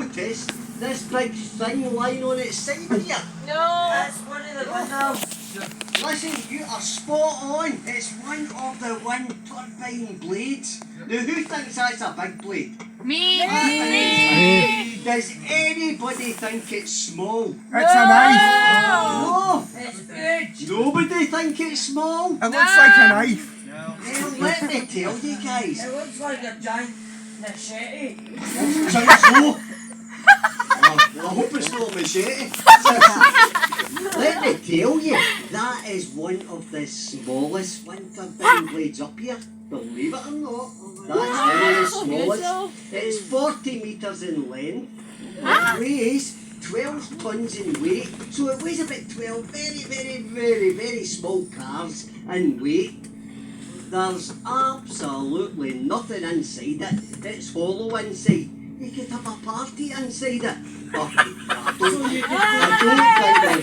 notice this big thing lying on its side here? No! That's one of the windows. Listen, you are spot on. It's one of the wind turbine blades. Now, who thinks that's a big blade? Me! Does anybody think it's small? It's a knife. No. It's huge. Nobody think it's small? It looks like a knife. Well, let me tell you guys. It looks like a giant machete. Sounds so. I hope it's not a machete. Let me tell you, that is one of the smallest wind turbine blades up here. Believe it or not, that's one of the smallest. It's 40 metres in length. It weighs 12 tonnes in weight. So it weighs about 12 very small cars in weight. There's absolutely nothing inside it. It's hollow inside. You could have a party inside it. Oh, I don't think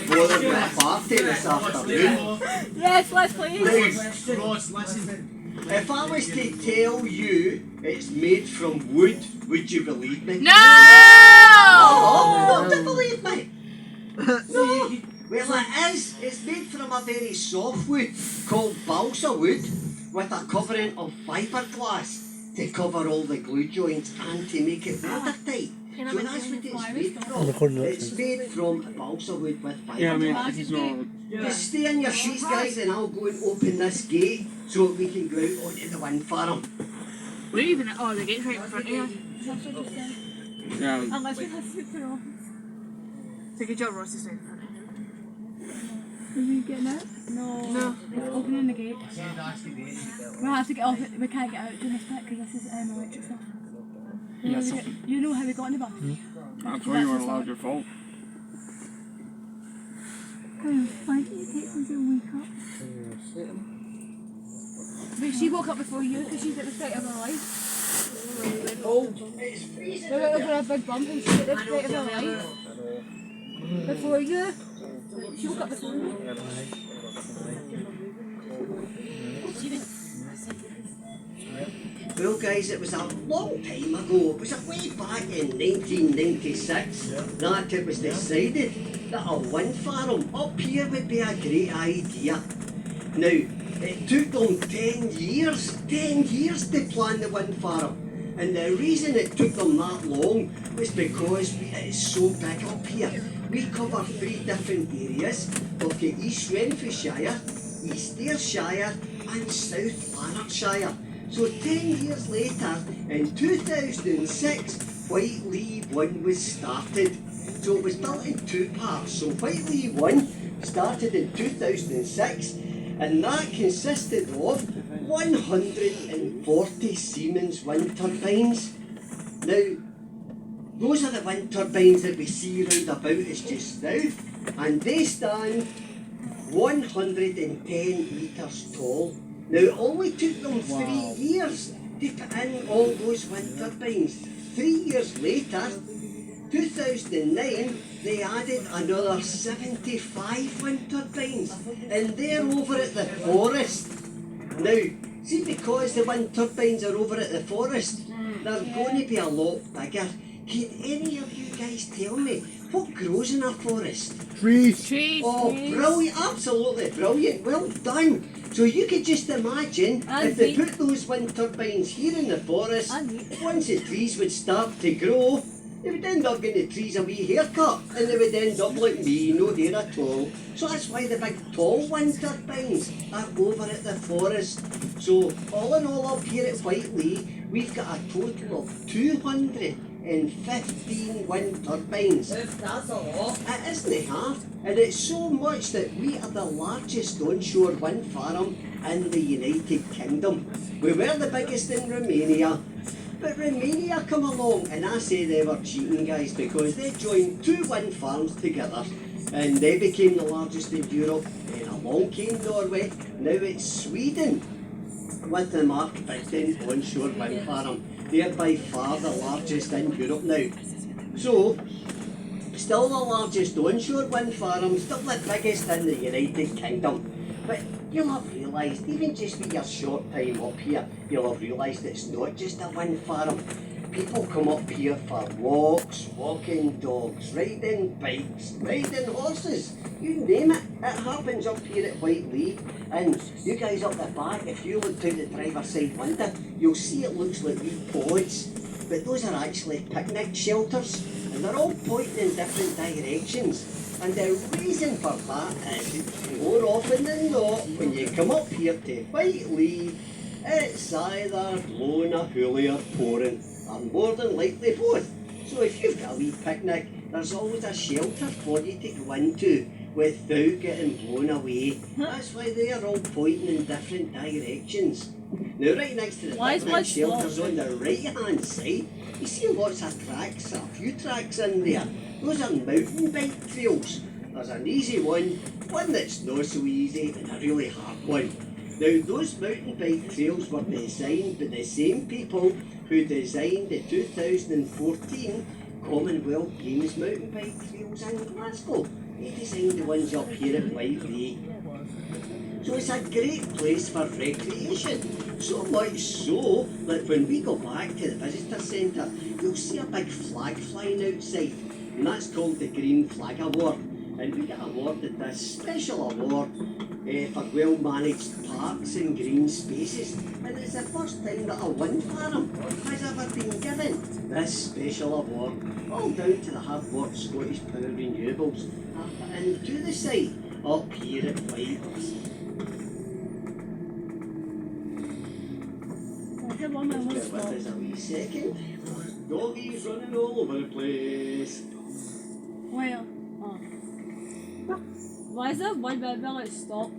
we're bothered with a party this afternoon. Yes, let's please. Now, Ross, listen. if I was to tell you it's made from wood, would you believe me? No! Oh, don't believe me. No. Well, it is. It's made from a very soft wood called balsa wood with a covering of fiberglass to cover all the glue joints and to make it watertight. So that's what it's made from. It's made from balsa wood with fiberglass. Yeah, I mean, it's not. Just stay in your seats, guys, and I'll go and open this gate so we can go out onto the wind farm. We're even at the gate's right in front of you. Yeah. Unless we have to put off. Take a job, Ross is right in front of you. Are we getting out? No. It's opening the gate. We'll have to get off it. We can't get out during this bit because this is electric stuff. Yes. You know how we got in the bus? That's why you weren't allowed your fault. Why did you take until we wake up? But she woke up before you because she's at the start of her life. Oh, We went over a big bump and she's at the start of her life. Before you. She woke up before you. Well, guys, it was a long time ago. It was way back in 1996 that it was decided that a wind farm up here would be a great idea. Now, it took them 10 years to plan the wind farm. And the reason it took them that long was because it's so big up here. We cover 3 different areas. We've got East Renfrewshire, East Ayrshire and South Lanarkshire. So 10 years later, in 2006, Whiteley 1 was started. So it was built in 2 parts. So Whiteley 1 started in 2006, and that consisted of 140 Siemens wind turbines. Now, those are the wind turbines that we see round about us just now, and they stand 110 metres tall. Now, it only took them 3 years to put in all those wind turbines. 3 years later, 2009, they added another 75 wind turbines, and they're over at the forest. Now, see, because the wind turbines are over at the forest, they're going to be a lot bigger. Can any of you guys tell me what grows in a forest? Trees. Trees. Oh, brilliant, absolutely brilliant, well done. So you could just imagine if they put those wind turbines here in the forest, once the trees would start to grow, they would end up getting the trees a wee haircut, and they would end up like me, no hair at all. So that's why the big tall wind turbines are over at the forest. So all in all up here at Whiteley, we've got a total of 215 wind turbines. that's a lot. It isn't it, huh? And it's so much that we are the largest onshore wind farm in the United Kingdom. We were the biggest in Romania, but Romania come along, and I say they were cheating, guys, because they joined 2 wind farms together and they became the largest in Europe. Then along came Norway, now it's Sweden with the Mark 15 onshore wind farm. They're by far the largest in Europe now. So, still the largest onshore wind farm, still the biggest in the United Kingdom. But you'll have realised, even just with your short time up here, you'll have realised it's not just a wind farm. People come up here for walks, walking dogs, riding bikes, riding horses, you name it. It happens up here at Whiteley. And you guys up the back, if you look out the driver's side window, you'll see it looks like wee pods, but those are actually picnic shelters, and they're all pointing in different directions. And the reason for that is, more often than not, when you come up here to Whiteley, it's either blowing a hoolie or pouring, or more than likely both. So if you've got a wee picnic, there's always a shelter for you to go into without getting blown away. That's why they are all pointing in different directions. Now right next to the Why is picnic my shelters slot? on the right hand side, you see lots of tracks, a few tracks in there. Those are mountain bike trails. There's an easy one that's not so easy, and a really hard one. Now those mountain bike trails were designed by the same people who designed the 2014 Commonwealth Games mountain bike trails in Glasgow. They designed the ones up here at Whiteley. So it's a great place for recreation. So much so that when we go back to the visitor centre, you'll see a big flag flying outside, and that's called the Green Flag Award. And we get awarded this special award for well-managed parks and green spaces. And it's the first time that a wind farm has ever been given this special award, all down to the hard work Scottish Power Renewables have put into the site up here at Whiteley. I one Bear minute with stop. us a wee second. Doggies running all over the place. Where? Oh. Why is there one minute like stop?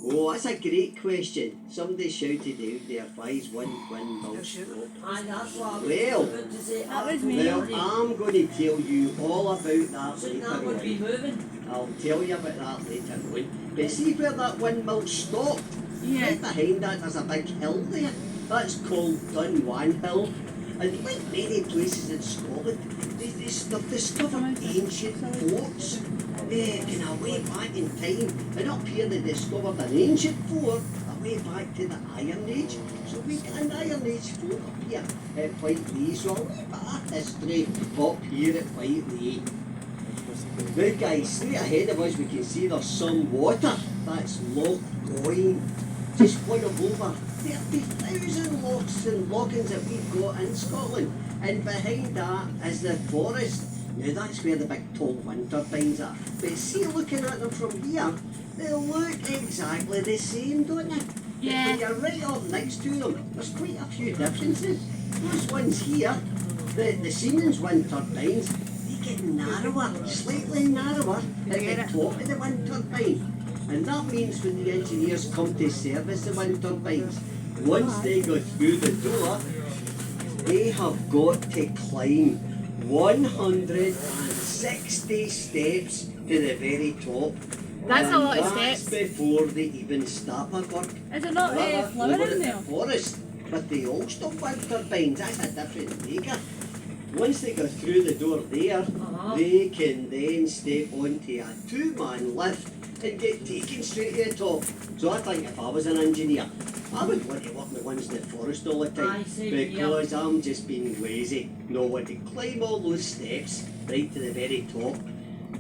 Oh, that's a great question. Somebody shouted out there, why is one windmill stopped? And that's what I was Well, going to say. that was me. Well, I'm going to tell you all about that Shouldn't later that would be on. moving? I'll tell you about that later on. But see where that windmill stopped? Yeah. Right behind that there's a big hill there. That's called Dunwan Hill. And like many places in Scotland, they've discovered ancient forts. Kind of way back in time. And up here they discovered an ancient fort way back to the Iron Age. So we've got an Iron Age fort up here at Whiteley. So a wee bit of history up here at Whiteley. Now guys, straight ahead of us we can see there's some water. That's Loch Goyne. Just one of over 30,000 lochs and lochans that we've got in Scotland. And behind that is the forest. Now that's where the big tall wind turbines are. But see, looking at them from here, they look exactly the same, don't they? Yeah. When you're right up next to them, there's quite a few differences. Those ones here, the Siemens wind turbines, they get narrower, slightly narrower at the top of the wind turbine. And that means when the engineers come to service the wind turbines, once they go through the door, they have got to climb 160 steps to the very top. That's a And lot of that's steps. before they even start their work. Is it not Over flower at in the there? forest, but the Ulster wind turbines, that's a different maker. Once they go through the door there, they can then step onto a two-man lift and get taken straight to the top. So I think if I was an engineer, I would want to work with ones in the forest all the time, Aye, same here. because I'm just being lazy. No one to climb all those steps right to the very top.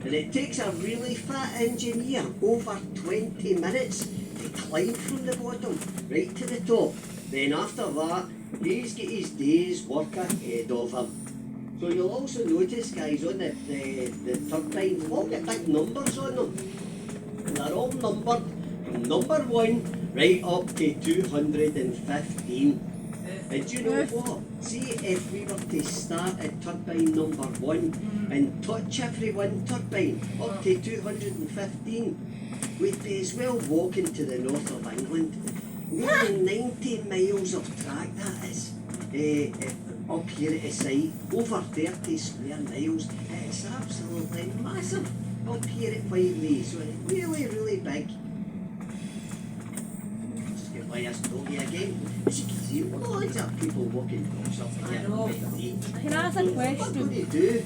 And it takes a really fit engineer over 20 minutes to climb from the bottom right to the top. Then after that, he's got his day's work ahead of him. So you'll also notice, guys, on the turbines, they've all got big numbers on them. And they're all numbered from number 1 right up to 215. And do you know what? See, if we were to start at turbine number 1 and touch every wind turbine up to 215, we'd be as well walking to the north of England. More than 90 miles of track that is. Up here at the site, over 30 square miles. It's absolutely massive up here at Whiteley, so it's really, really big. Just get by us doggy again. As you can see, loads of people walking dogs up here at Whiteley. Can I ask a What we're question? going to do,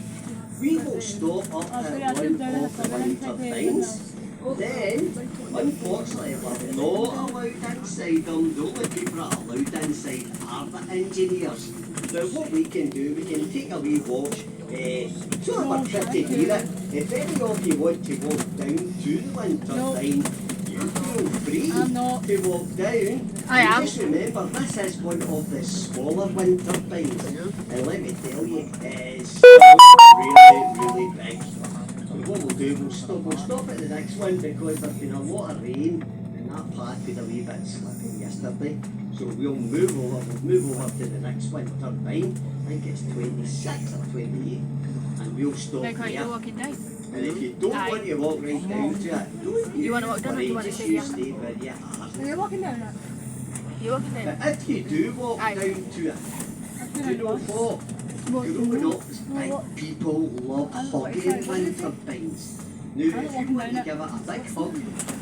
we will stop up Oh, sorry, I at took one down of the the wind turbine. turbines. Then, unfortunately, we're not allowed inside them. The only people that are allowed inside are the engineers. Now, what we can do, we can take a wee watch, so that we're pretty near it. If any of you want to walk down to the wind turbine, you feel free I'm not. to walk down. I And am. just remember, this is one of the smaller wind turbines. And let me tell you, it is really big. So what we'll do, we'll stop at the next one because there's been a lot of rain and that part got a wee bit slippy yesterday. So we'll move over to the next wind turbine. I think it's 26 or 28. And we'll stop Look how there. you're walking down. And if you don't Aye. want to walk right down to it, don't You wanna walk down or worry, you wanna just stay you here? stay where you are. Are you walking down it? You're walking down. But if you do walk Aye. down to it, do you know what? Growing up, big people love hugging wind turbines. Now, if you want to give it a big hug,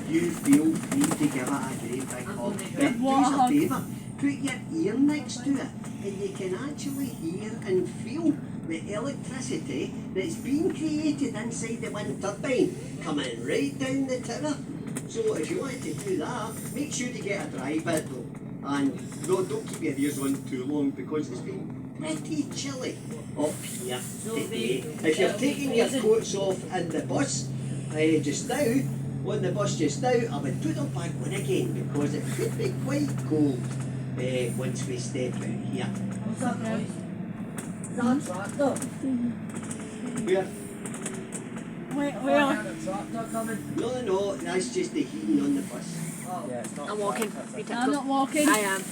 you feel free to give it a great big hug. But do us a favour, put your ear next to it, and you can actually hear and feel the electricity that's being created inside the wind turbine coming right down the tower. So if you want to do that, make sure to get a dry bit though. And don't keep your ears on too long because it's been pretty chilly up here today. If you're taking your coats off in the bus just now, on the bus just now, I would put them back on again because it could be quite cold once we step out here. What's that noise? Is that a tractor? Where? Wait, Oh, I where? heard a tractor coming. No, that's just the heating on the bus. Oh. I'm walking. Be I'm typical. not walking. I am.